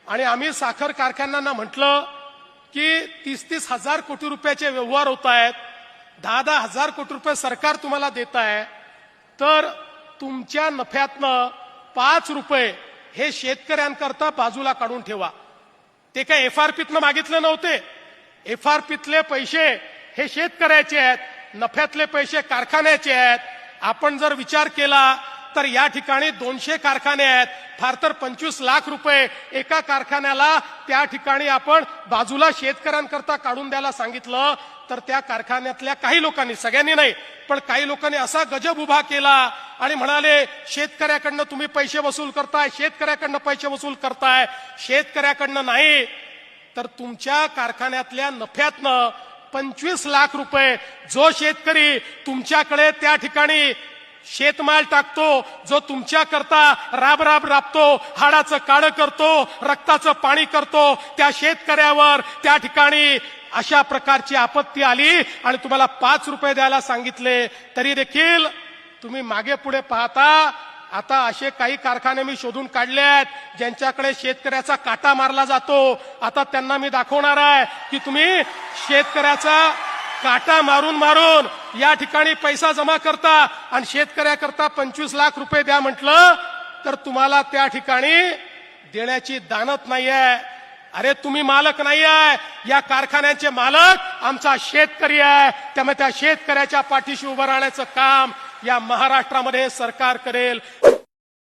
आणि आम्ही साखर कारखान्यांना म्हटलं की 30-30 हजार कोटी रुपयाचे व्यवहार होत आहेत, 10-10 हजार कोटी रुपये सरकार तुम्हाला देत आहे, तर तुमच्या नफ्यातनं 5 रुपये हे शेतकऱ्यांकरता बाजूला काढून ठेवा. ते काय एफआरपीतनं मागितले नव्हते. एफआरपीतले पैसे हे शेतकऱ्याचे आहेत, नफ्यातले पैसे कारखान्याचे आहेत. आपण जर विचार केला तर या ठिकाणी 200 कारखाने आहेत, फार तर 25 लाख रुपये एका कारखान्याला त्या ठिकाणी आपण बाजूला शेतकऱ्यांकरता काढून द्यायला सांगितलं, तर त्या कारखान्यातल्या काही लोकांनी, सगळ्यांनी नाही पण काही लोकांनी असा गजब उभा केला आणि म्हणाले शेतकऱ्याकडनं तुम्ही पैसे वसूल करताय, शेतकऱ्याकडनं पैसे वसूल करताय. शेतकऱ्याकडनं नाही तर तुमच्या कारखान्यातल्या नफ्यातनं 25 लाख रुपये जो शेतकरी तुमच्याकडे त्या ठिकाणी शेतमाल टाकतो, जो तुमच्या करता राब राबतो, हाडाचं काळं करतो, रक्ताचं पाणी करतो, त्या शेतकऱ्यावर त्या ठिकाणी अशा प्रकारची आपत्ती आली आणि तुम्हाला 5 रुपये द्यायला सांगितले, तरी देखील तुम्ही मागे पुढे पाहता. आता असे काही कारखाने मी शोधून काढले आहेत ज्यांच्याकडे शेतकऱ्याचा काटा मारला जातो. आता त्यांना मी दाखवणार आहे की तुम्ही शेतकऱ्याचा काटा मारून मारून या ठिकाणी पैसा जमा करता आणि शेतकऱ्याकरता 25 लाख रुपये द्या म्हटलं तर तुम्हाला त्या ठिकाणी देण्याची दानत नाहीये. अरे तुम्ही मालक नाही आहे, या कारखान्याचे मालक आमचा शेतकरी आहे. त्यामुळे त्या शेतकऱ्याच्या पाठीशी उभं राहण्याचं काम या महाराष्ट्रामध्ये सरकार करेल.